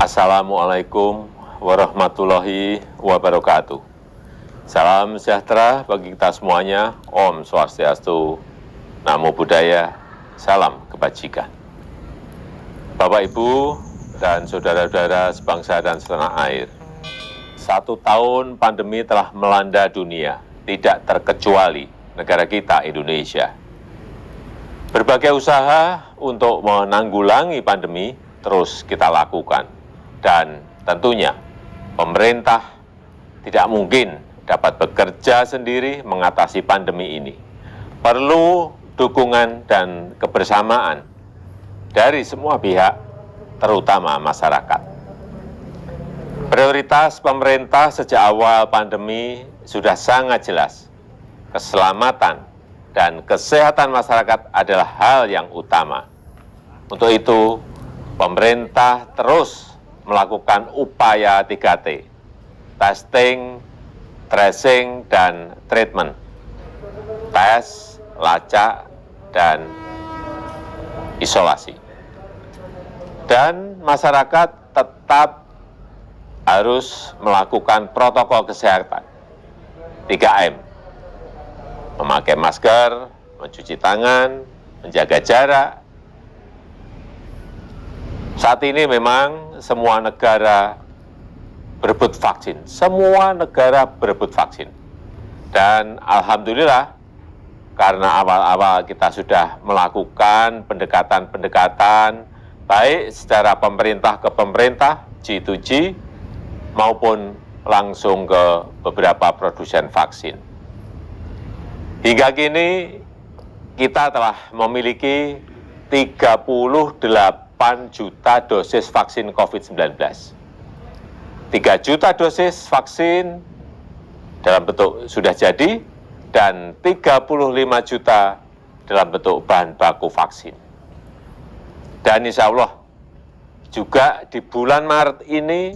Assalamualaikum warahmatullahi wabarakatuh. Salam sejahtera bagi kita semuanya. Om Swastiastu, Namo Buddhaya, salam kebajikan. Bapak, Ibu, dan saudara-saudara sebangsa dan setanah air. 1 tahun pandemi telah melanda dunia, tidak terkecuali negara kita, Indonesia. Berbagai usaha untuk menanggulangi pandemi terus kita lakukan. Dan tentunya pemerintah tidak mungkin dapat bekerja sendiri mengatasi pandemi ini. Perlu dukungan dan kebersamaan dari semua pihak, terutama masyarakat. Prioritas pemerintah sejak awal pandemi sudah sangat jelas. Keselamatan dan kesehatan masyarakat adalah hal yang utama. Untuk itu, pemerintah terus melakukan upaya 3T, testing, tracing, dan treatment. Tes, lacak, dan isolasi. Dan masyarakat tetap harus melakukan protokol kesehatan. 3M, memakai masker, mencuci tangan, menjaga jarak. Saat ini memang semua negara berebut vaksin. Semua negara berebut vaksin. Dan alhamdulillah, karena awal-awal kita sudah melakukan pendekatan-pendekatan, baik secara pemerintah ke pemerintah, G2G, maupun langsung ke beberapa produsen vaksin. Hingga kini, kita telah memiliki 38 juta dosis vaksin COVID-19. 3 juta dosis vaksin dalam bentuk sudah jadi, dan 35 juta dalam bentuk bahan baku vaksin. Dan insya Allah juga di bulan Maret ini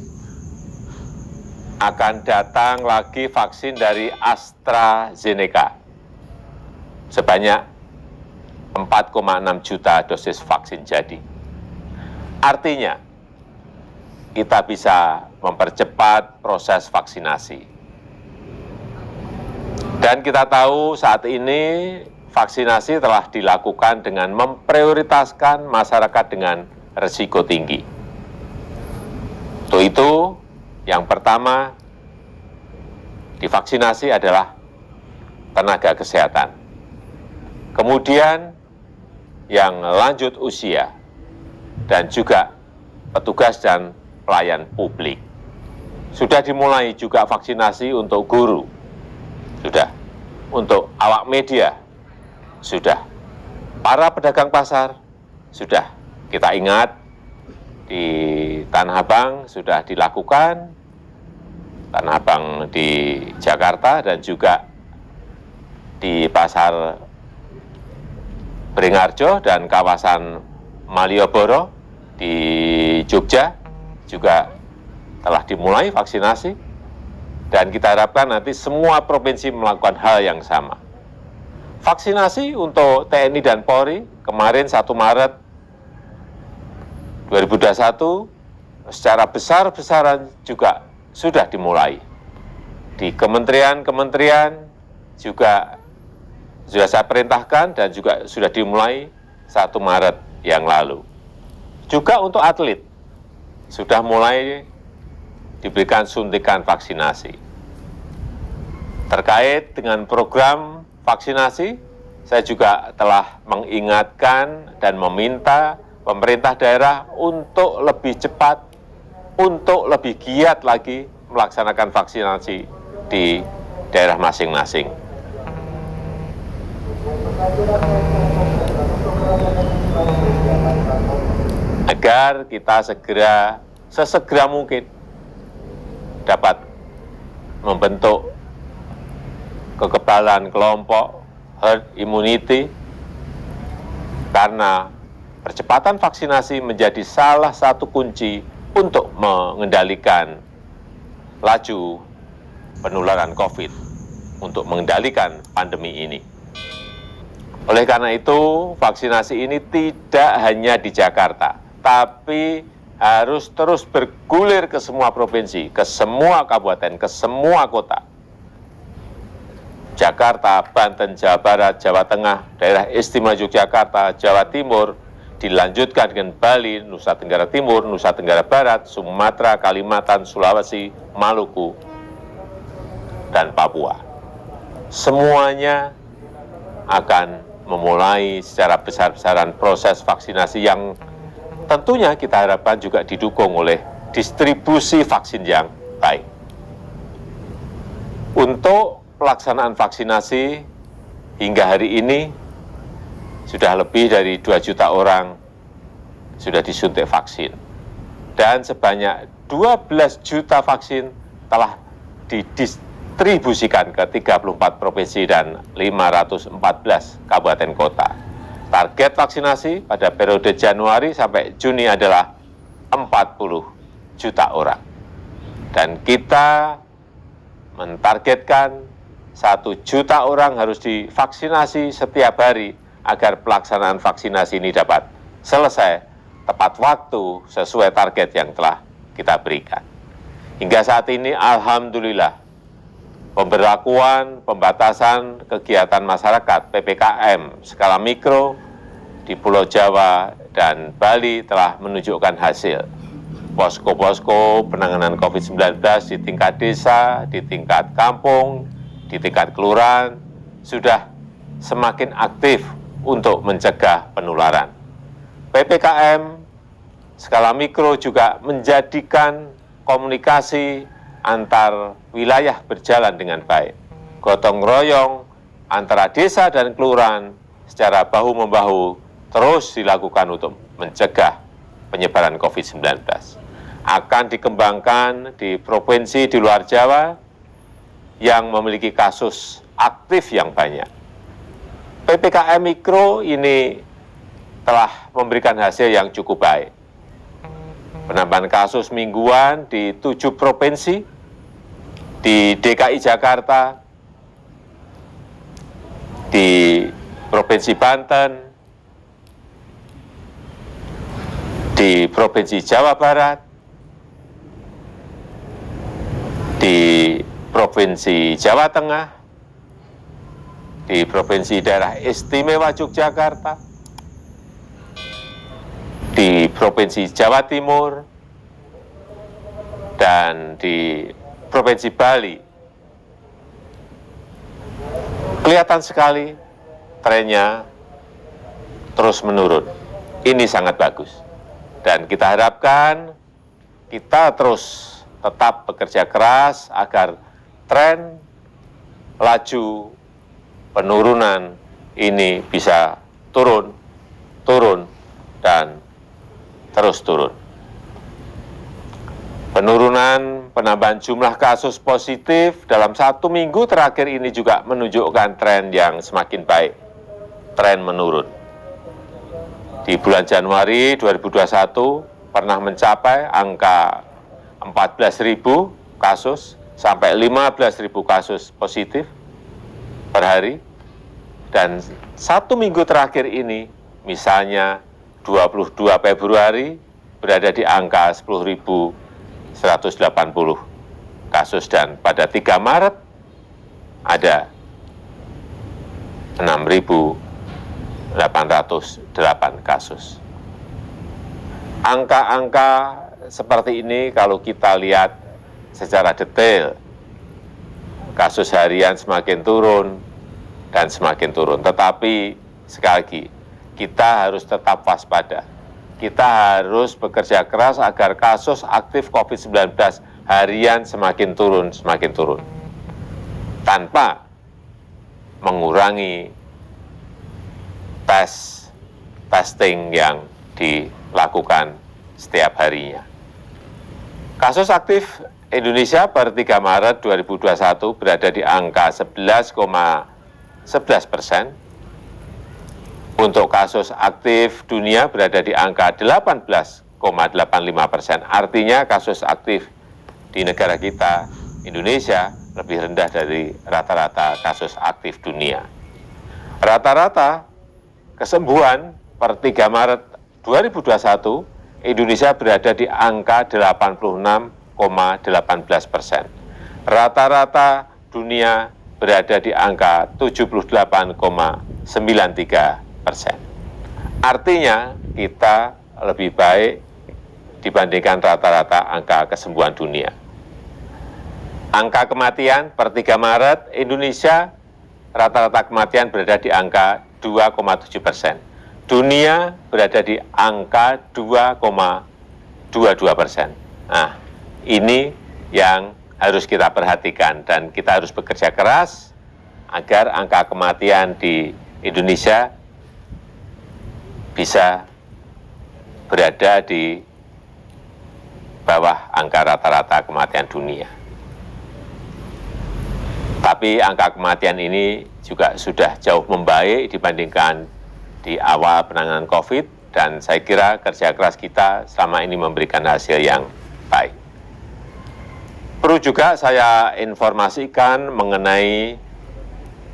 akan datang lagi vaksin dari AstraZeneca. Sebanyak 4,6 juta dosis vaksin jadi. Artinya, kita bisa mempercepat proses vaksinasi. Dan kita tahu saat ini vaksinasi telah dilakukan dengan memprioritaskan masyarakat dengan risiko tinggi. Untuk itu, yang pertama divaksinasi adalah tenaga kesehatan. Kemudian yang lanjut usia, dan juga petugas dan pelayan publik. Sudah dimulai juga vaksinasi untuk guru, sudah. Untuk awak media, sudah. Para pedagang pasar, sudah. Kita ingat di Tanah Abang sudah dilakukan, Tanah Abang di Jakarta dan juga di Pasar Beringharjo dan kawasan Malioboro di Jogja juga telah dimulai vaksinasi, dan kita harapkan nanti semua provinsi melakukan hal yang sama. Vaksinasi untuk TNI dan Polri kemarin 1 Maret 2021 secara besar-besaran juga sudah dimulai. Di kementerian-kementerian juga sudah saya perintahkan dan juga sudah dimulai 1 Maret yang lalu. Juga untuk atlet, sudah mulai diberikan suntikan vaksinasi. Terkait dengan program vaksinasi, saya juga telah mengingatkan dan meminta pemerintah daerah untuk lebih cepat, untuk lebih giat lagi melaksanakan vaksinasi di daerah masing-masing. Agar kita sesegera mungkin dapat membentuk kekebalan kelompok, herd immunity, karena percepatan vaksinasi menjadi salah satu kunci untuk mengendalikan laju penularan COVID, untuk mengendalikan pandemi ini. Oleh karena itu, vaksinasi ini tidak hanya di Jakarta, tapi harus terus bergulir ke semua provinsi, ke semua kabupaten, ke semua kota. Jakarta, Banten, Jawa Barat, Jawa Tengah, Daerah Istimewa Yogyakarta, Jawa Timur, dilanjutkan dengan Bali, Nusa Tenggara Timur, Nusa Tenggara Barat, Sumatera, Kalimantan, Sulawesi, Maluku, dan Papua. Semuanya akan memulai secara besar-besaran proses vaksinasi yang tentunya kita harapkan juga didukung oleh distribusi vaksin yang baik. Untuk pelaksanaan vaksinasi hingga hari ini sudah lebih dari 2 juta orang sudah disuntik vaksin. Dan sebanyak 12 juta vaksin telah didistribusikan ke 34 provinsi dan 514 kabupaten kota. Target vaksinasi pada periode Januari sampai Juni adalah 40 juta orang. Dan kita mentargetkan 1 juta orang harus divaksinasi setiap hari agar pelaksanaan vaksinasi ini dapat selesai tepat waktu sesuai target yang telah kita berikan. Hingga saat ini, alhamdulillah, pemberlakuan pembatasan kegiatan masyarakat PPKM skala mikro di Pulau Jawa dan Bali telah menunjukkan hasil. Posko-posko penanganan COVID-19 di tingkat desa, di tingkat kampung, di tingkat kelurahan sudah semakin aktif untuk mencegah penularan. PPKM skala mikro juga menjadikan komunikasi antar wilayah berjalan dengan baik. Gotong royong antara desa dan kelurahan secara bahu-membahu terus dilakukan untuk mencegah penyebaran COVID-19. Akan dikembangkan di provinsi di luar Jawa yang memiliki kasus aktif yang banyak. PPKM Mikro ini telah memberikan hasil yang cukup baik. Penambahan kasus mingguan di 7 provinsi, di DKI Jakarta, di Provinsi Banten, di Provinsi Jawa Barat, di Provinsi Jawa Tengah, di Provinsi Daerah Istimewa Yogyakarta, di Provinsi Jawa Timur, dan di Provinsi Bali. Kelihatan sekali trennya terus menurun. Ini sangat bagus. Dan kita harapkan kita terus tetap bekerja keras agar tren laju penurunan ini bisa turun, dan terus turun. Penurunan penambahan jumlah kasus positif dalam 1 minggu terakhir ini juga menunjukkan tren yang semakin baik, tren menurun. Di bulan Januari 2021 pernah mencapai angka 14.000 kasus sampai 15.000 kasus positif per hari. Dan 1 minggu terakhir ini, misalnya 22 Februari, berada di angka 10.180 kasus. Dan pada 3 Maret ada 6.808 kasus. Angka-angka seperti ini kalau kita lihat secara detail, kasus harian semakin turun dan semakin turun. Tetapi sekali lagi, kita harus tetap waspada. Kita harus bekerja keras agar kasus aktif COVID-19 harian semakin turun. Tanpa mengurangi testing yang dilakukan setiap harinya. Kasus aktif Indonesia per 3 Maret 2021 berada di angka 11,11%. Untuk kasus aktif dunia berada di angka 18,85%. Artinya kasus aktif di negara kita, Indonesia, lebih rendah dari rata-rata kasus aktif dunia. Rata-rata kesembuhan per 3 Maret 2021 Indonesia berada di angka 86,18%. Rata-rata dunia berada di angka 78,93%. Artinya kita lebih baik dibandingkan rata-rata angka kesembuhan dunia. Angka kematian per 3 Maret Indonesia rata-rata kematian berada di angka 2,7%. Dunia berada di angka 2,22%. Nah, ini yang harus kita perhatikan dan kita harus bekerja keras agar angka kematian di Indonesia bisa berada di bawah angka rata-rata kematian dunia. Tapi angka kematian ini juga sudah jauh membaik dibandingkan di awal penanganan COVID, dan saya kira kerja keras kita selama ini memberikan hasil yang baik. Perlu juga saya informasikan mengenai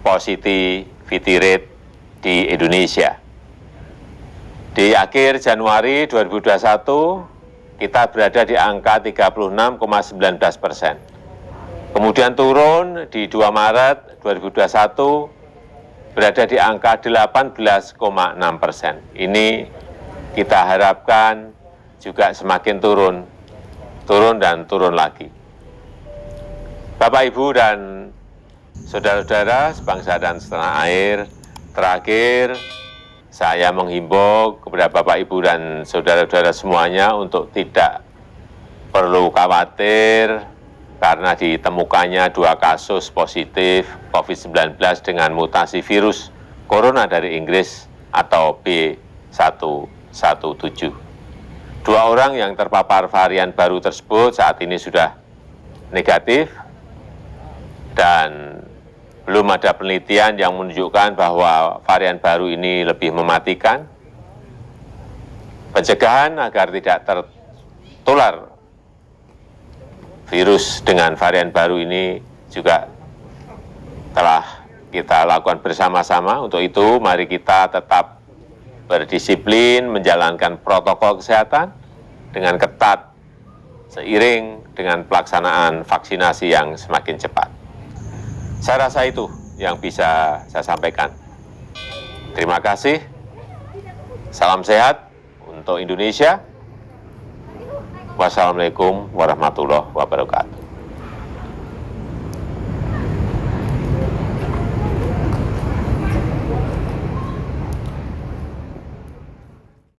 positivity rate di Indonesia. Di akhir Januari 2021, kita berada di angka 36,19%. Kemudian turun di 2 Maret 2021, berada di angka 18,6%. Ini kita harapkan juga semakin turun dan turun lagi. Bapak, Ibu, dan saudara-saudara sebangsa dan setanah air, terakhir saya menghimbau kepada Bapak, Ibu, dan saudara-saudara semuanya untuk tidak perlu khawatir karena ditemukannya 2 kasus positif COVID-19 dengan mutasi virus corona dari Inggris atau B117. 2 orang yang terpapar varian baru tersebut saat ini sudah negatif dan belum ada penelitian yang menunjukkan bahwa varian baru ini lebih mematikan. Pencegahan agar tidak tertular virus dengan varian baru ini juga telah kita lakukan bersama-sama. Untuk itu, mari kita tetap berdisiplin menjalankan protokol kesehatan dengan ketat seiring dengan pelaksanaan vaksinasi yang semakin cepat. Saya rasa itu yang bisa saya sampaikan. Terima kasih. Salam sehat untuk Indonesia. Wassalamualaikum warahmatullahi wabarakatuh.